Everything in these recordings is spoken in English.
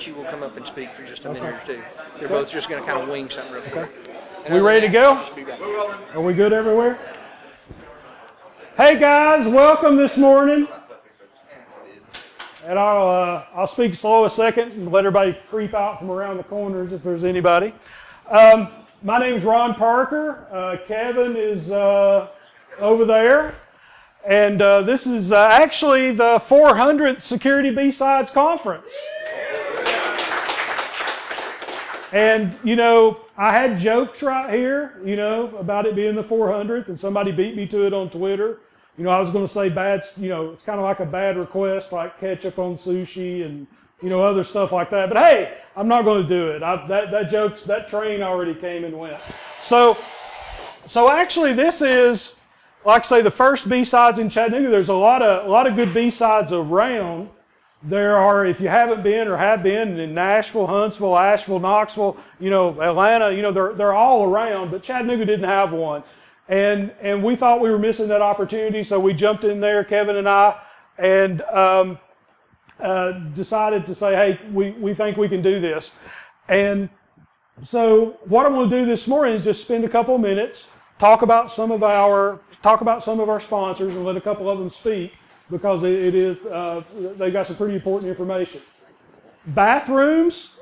Richie will come up and speak for just a minute or two. They're both just going to kind of wing something real quick. We ready to go? Are we good everywhere? Hey guys, welcome this morning. And I'll speak slow a second and let everybody creep out from around the corners if there's anybody. My name's Ron Parker. Kevin is over there. And this is actually the 400th Security BSides Conference. And, you know, I had jokes right here, you know, about it being the 400th, and somebody beat me to it on Twitter. You know, I was going to say bad, you know, it's kind of like a bad request, like ketchup on sushi and, you know, other stuff like that. But hey, I'm not going to do it. That train already came and went. So actually this is, like I say, the first BSides in Chattanooga. There's a lot of good BSides around. There are, if you haven't been or have been, in Nashville, Huntsville, Asheville, Knoxville, you know, Atlanta, you know, they're all around, but Chattanooga didn't have one. And we thought we were missing that opportunity, so we jumped in there, Kevin and I, and decided to say, hey, we think we can do this. And so what I'm going to do this morning is just spend a couple of minutes, talk about some of our sponsors and let a couple of them speak, because they got some pretty important information. Bathrooms,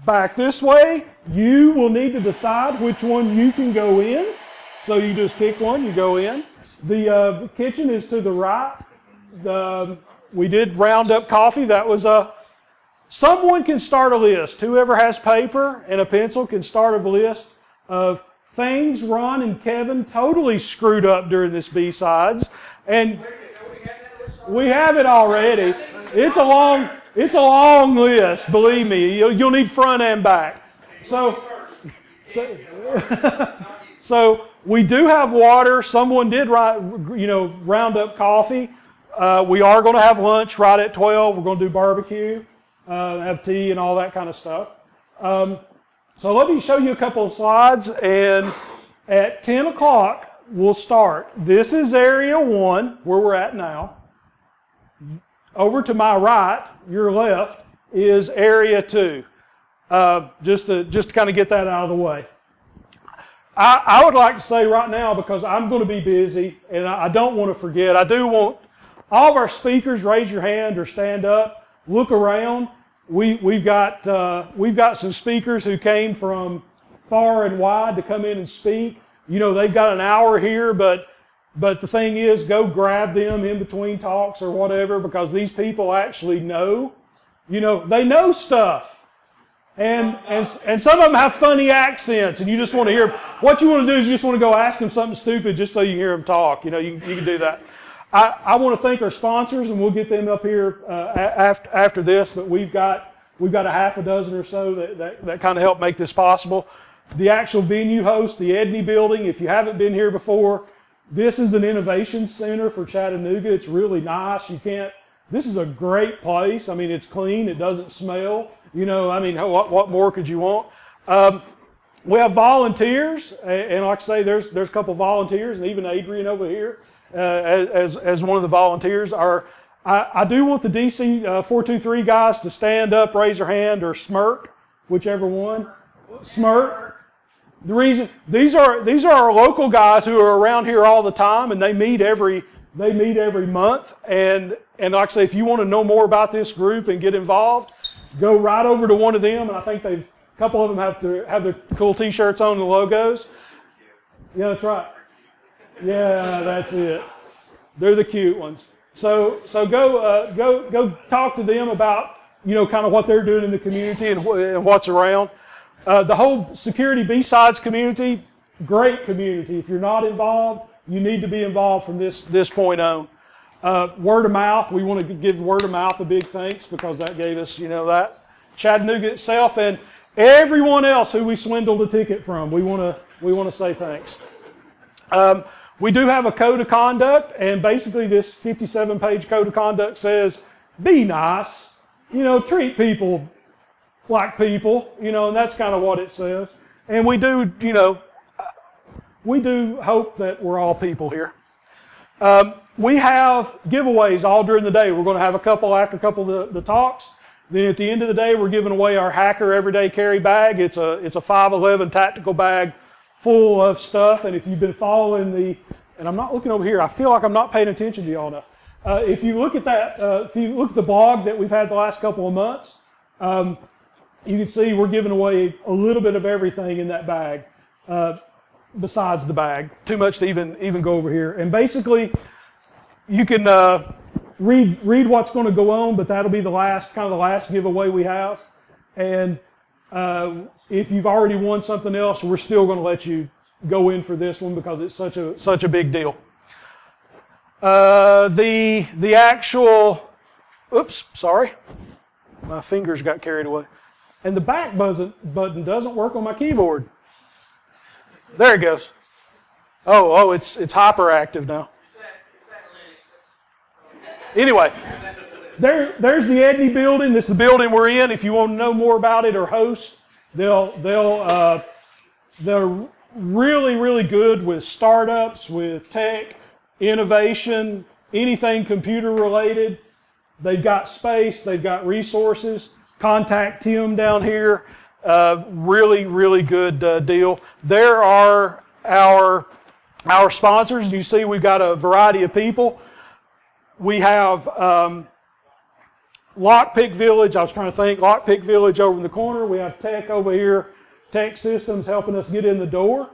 back this way. You will need to decide which one you can go in. So you just pick one, you go in. The kitchen is to the right. We did round up coffee. That was someone can start a list. Whoever has paper and a pencil can start a list of things Ron and Kevin totally screwed up during this BSides. And we have it already. It's a long list, believe me. You'll need front and back. So we do have water. Someone did round up coffee. We are going to have lunch right at 12. We're going to do barbecue, have tea and all that kind of stuff. So let me show you a couple of slides, and at 10 o'clock we'll start. This is area 1, where we're at now. Over to my right, your left, is area 2. Just to kind of get that out of the way. I would like to say right now, because I'm going to be busy and I don't want to forget, I do want all of our speakers raise your hand or stand up, look around. We've got some speakers who came from far and wide to come in and speak. You know, they've got an hour here, but the thing is, go grab them in between talks or whatever, because these people actually know. You know, they know stuff. And some of them have funny accents, and you just want to hear. What you want to do is you just want to go ask them something stupid just so you can hear them talk. You know, you can do that. I want to thank our sponsors, and we'll get them up here after this. But we've got a half a dozen or so that kind of help make this possible. The actual venue host, the Edney Building. If you haven't been here before, this is an innovation center for Chattanooga. It's really nice. This is a great place. I mean, it's clean. It doesn't smell. You know, I mean, what more could you want? We have volunteers, and like I say, there's a couple of volunteers, and even Adrian over here as one of the volunteers. I do want the DC 423 guys to stand up, raise their hand, or smirk, whichever one. Smirk. The reason these are our local guys who are around here all the time, and they meet every month. And like I say, if you want to know more about this group and get involved, go right over to one of them. And I think a couple of them have their cool T-shirts on, the logos. Yeah, that's right. Yeah, that's it. They're the cute ones. So go talk to them about, you know, kind of what they're doing in the community and what's around. The whole Security BSides community, great community. If you're not involved, you need to be involved from this point on. Word of mouth, we want to give word of mouth a big thanks, because that gave us, you know, that. Chattanooga itself and everyone else who we swindled a ticket from, we want to say thanks. We do have a code of conduct, and basically this 57-page code of conduct says, be nice, you know, treat people like people, you know, and that's kind of what it says. And we do, you know, we do hope that we're all people here. We have giveaways all during the day. We're going to have a couple after a couple of the talks. Then at the end of the day, we're giving away our Hacker Everyday Carry bag. It's a 511 tactical bag full of stuff. And if you've been following and I'm not looking over here, I feel like I'm not paying attention to y'all enough. If you look at that, if you look at the blog that we've had the last couple of months, you can see we're giving away a little bit of everything in that bag, besides the bag. Too much to even go over here. And basically, you can read what's going to go on, but that'll be the last giveaway we have. And if you've already won something else, we're still going to let you go in for this one because it's such a big deal. The actual, oops, sorry, my fingers got carried away. And the back button doesn't work on my keyboard. There it goes. Oh, it's hyperactive now. Anyway, there's the Edney building. This is the building we're in. If you want to know more about it or host, they're really, really good with startups, with tech, innovation, anything computer related. They've got space, they've got resources. Contact Tim down here. Really, really good deal. There are our sponsors. You see we've got a variety of people. We have Lockpick Village. I was trying to think. Lockpick Village over in the corner. We have Tech over here. Tech Systems helping us get in the door.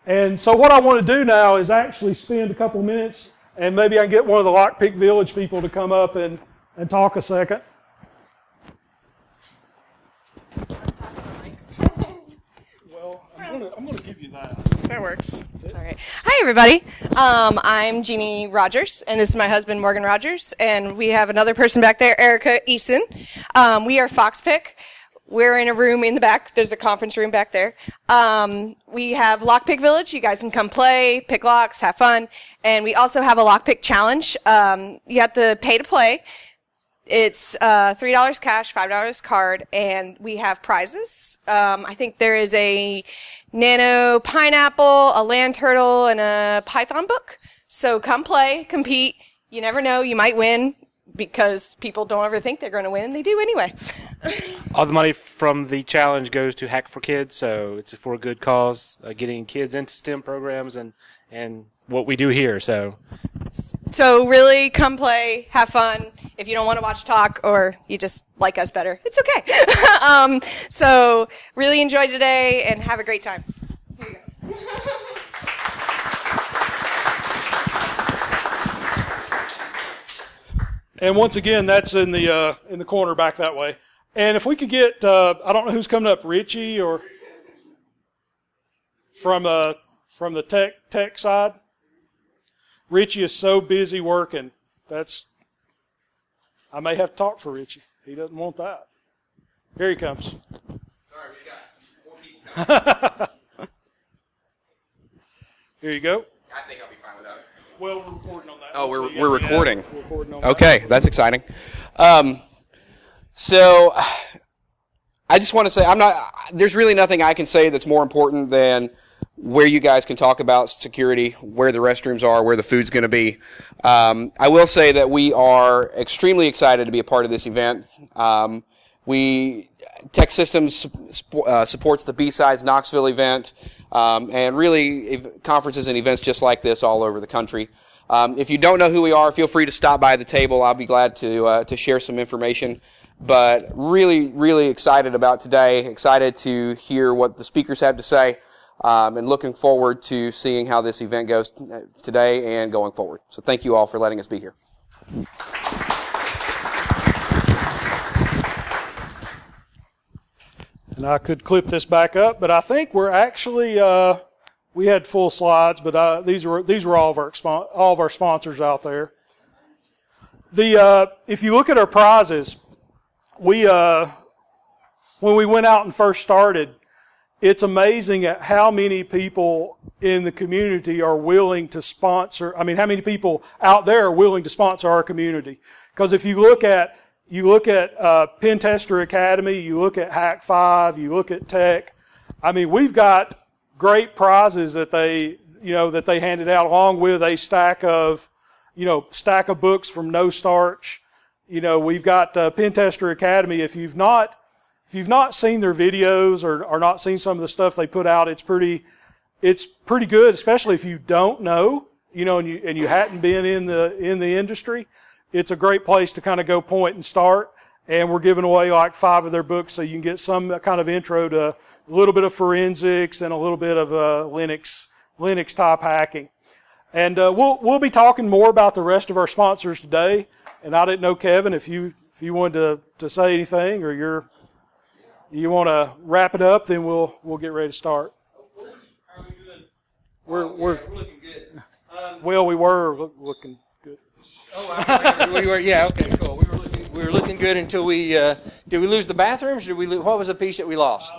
And so what I want to do now is actually spend a couple of minutes, and maybe I can get one of the Lockpick Village people to come up and talk a second. Well, I'm going to give you that. That works. It's all right. Hi, everybody. I'm Jeannie Rogers, and this is my husband, Morgan Rogers, and we have another person back there, Erica Eason. We are FoxPick. We're in a room in the back. There's a conference room back there. We have Lockpick Village. You guys can come play, pick locks, have fun. And we also have a Lockpick Challenge. You have to pay to play. It's $3 cash, $5 card, and we have prizes. I think there is a nano pineapple, a land turtle, and a python book. So come play, compete. You never know, you might win because people don't ever think they're going to win. They do anyway. All the money from the challenge goes to Hack for Kids, so it's for a good cause, getting kids into STEM programs and what we do here. So really come play, have fun. If you don't want to watch talk or you just like us better, it's okay. So really enjoy today and have a great time. Here you go. And once again, that's in the corner back that way. And if we could get, I don't know who's coming up, Richie or from the tech side. Richie is so busy working. I may have to talk for Richie. He doesn't want that. Here he comes. Sorry, we got 4 people. Here you go. I think I'll be fine without it. Well, we're recording on that. Oh, So we're recording. We're recording on Okay, that. that's exciting. So I just want to say there's really nothing I can say that's more important than where you guys can talk about security, where the restrooms are, where the food's going to be. I will say that we are extremely excited to be a part of this event. Tech Systems supports the BSides Knoxville event, and really conferences and events just like this all over the country. If you don't know who we are, feel free to stop by the table. I'll be glad to share some information. But really, really excited about today, excited to hear what the speakers have to say, and looking forward to seeing how this event goes today and going forward. So thank you all for letting us be here. And I could clip this back up, but I think we're actually we had full slides, but these were all of our sponsors out there. If you look at our prizes, when we went out and first started, it's amazing at how many people in the community are willing to sponsor. I mean, how many people out there are willing to sponsor our community? Because if you look at Pen Tester Academy, you look at Hack 5, you look at Tech. I mean, we've got great prizes that they handed out along with a stack of books from No Starch. we've got Pen Tester Academy. If you've not seen their videos or not seen some of the stuff they put out, it's pretty good, especially if you don't know, and you hadn't been in the industry. It's a great place to kind of go point and start. And we're giving away like 5 of their books, so you can get some kind of intro to a little bit of forensics and a little bit of Linux type hacking. And we'll be talking more about the rest of our sponsors today. And I didn't know, Kevin, if you wanted to say anything, or you want to wrap it up, then we'll get ready to start. How are we doing? We're looking good. Well, we were looking good. We were. Yeah. Okay. Cool. We were looking good until we did we lose the bathrooms? What was the piece that we lost?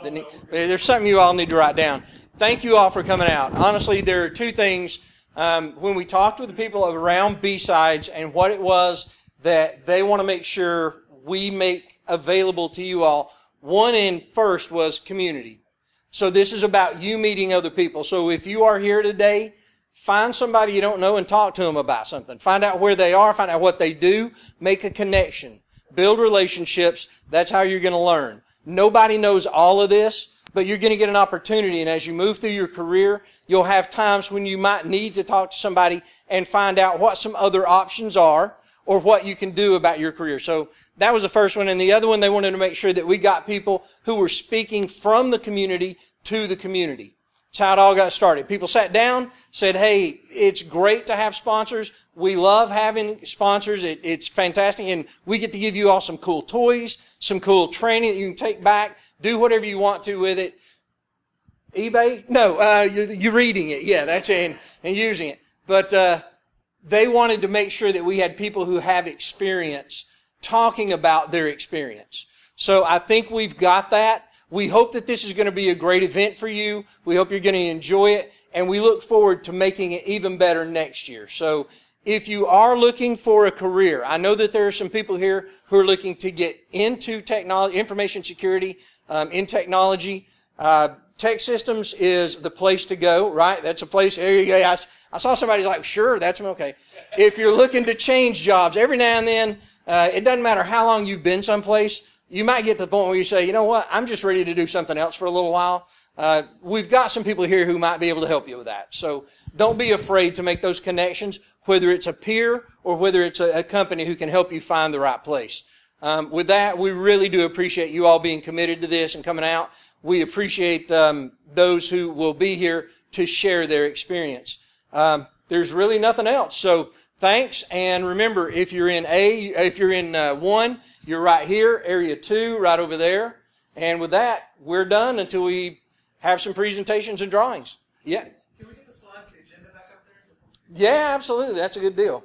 There's something you all need to write down. Thank you all for coming out. Honestly, there are 2 things. When we talked with the people around BSides and what it was that they want to make sure we make available to you all, one and first was community. So this is about you meeting other people. So if you are here today, find somebody you don't know and talk to them about something. Find out where they are, find out what they do, make a connection, build relationships. That's how you're going to learn. Nobody knows all of this, but you're going to get an opportunity. And as you move through your career, you'll have times when you might need to talk to somebody and find out what some other options are or what you can do about your career. So that was the first one. And the other one, they wanted to make sure that we got people who were speaking from the community to the community. That's how it all got started. People sat down, said, hey, it's great to have sponsors. We love having sponsors. It's fantastic. And we get to give you all some cool toys, some cool training that you can take back, do whatever you want to with it. eBay? No, you're reading it. Yeah, that's it, and using it. But they wanted to make sure that we had people who have experience talking about their experience. So I think we've got that. We hope that this is going to be a great event for you. We hope you're going to enjoy it, and we look forward to making it even better next year. So if you are looking for a career, I know that there are some people here who are looking to get into technology, information security, in technology. Tech Systems is the place to go, right? That's a place. There you go. I saw somebody's like, sure, that's okay. If you're looking to change jobs, every now and then, it doesn't matter how long you've been someplace, you might get to the point where you say, you know what, I'm just ready to do something else for a little while. We've got some people here who might be able to help you with that. So don't be afraid to make those connections, whether it's a peer or whether it's a company who can help you find the right place. With that, we really do appreciate you all being committed to this and coming out. We appreciate those who will be here to share their experience. There's really nothing else. So thanks, and remember, if you're in 1, you're right here, area 2, right over there. And with that, we're done until we have some presentations and drawings. Yeah. Can we get the slide, the agenda back up there? Yeah, absolutely. That's a good deal.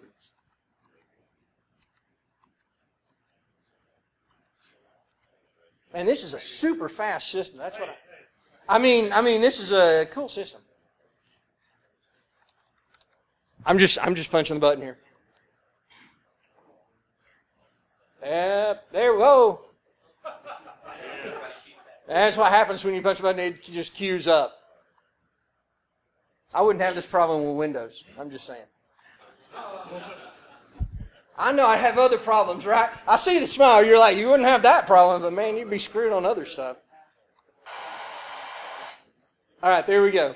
And this is a super fast system. That's what I mean, this is a cool system. I'm just punching the button here. There we go. That's what happens when you punch a button, it just queues up. I wouldn't have this problem with Windows. I'm just saying. I know I have other problems, right? I see the smile. You're like, you wouldn't have that problem, but man, you'd be screwed on other stuff. All right, there we go.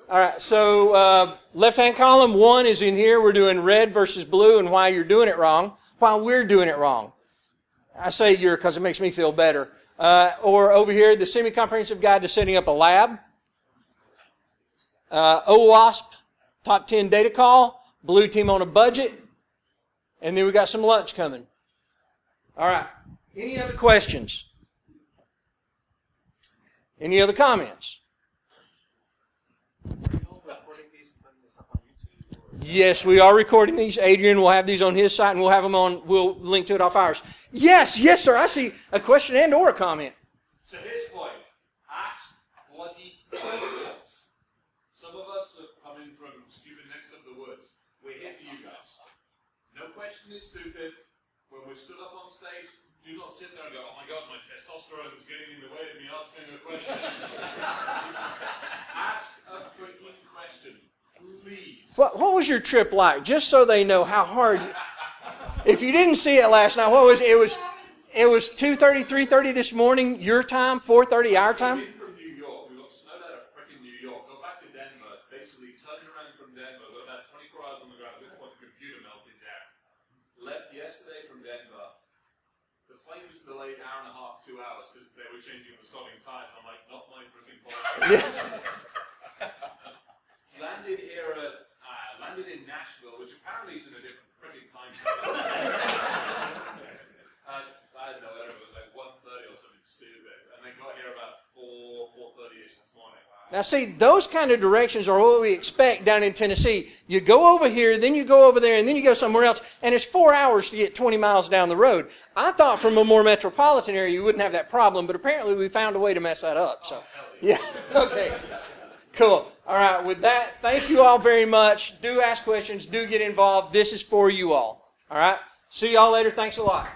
All right, so left-hand column 1 is in here. We're doing red versus blue and why you're doing it wrong, why we're doing it wrong. I say you're because it makes me feel better. Or over here, the semi-comprehensive guide to setting up a lab. OWASP, top 10 data call, blue team on a budget, and then we got some lunch coming. All right, any other questions? Any other comments? Yes, we are recording these. Adrian will have these on his site, and we'll have them on. We'll link to it off ours. Yes, sir. I see a question and or a comment. So here's the point. Ask bloody questions. Some of us are coming from stupid necks of the woods. We're here for you guys. No question is stupid. When we're stood up on stage, do not sit there and go, oh my God, my testosterone is getting in the way of me asking a question. Ask a freaking question. Please. What was your trip like? Just so they know how hard. If you didn't see it last night, what was it? It was 2:30, 3:30 this morning, your time, 4:30 our time. From New York, we got snowed out of freaking New York. Got back to Denver, basically turned around from Denver, got about 24 hours on the ground. At this point, the computer melted down. Left yesterday from Denver. The plane was delayed an hour and a half, 2 hours because they were changing the sodding tires. I'm like, not my freaking fault. Landed here at landed in Nashville, which apparently is in a different freaking time zone. I don't know, whatever, it was like 1:30 or something stupid, and they got here about 4:30ish this morning. Now, see, those kind of directions are what we expect down in Tennessee. You go over here, then you go over there, and then you go somewhere else, and it's 4 hours to get 20 miles down the road. I thought from a more metropolitan area you wouldn't have that problem, but apparently we found a way to mess that up. So, yeah, okay, cool. All right, with that, thank you all very much. Do ask questions, do get involved. This is for you all. All right, see y'all later. Thanks a lot.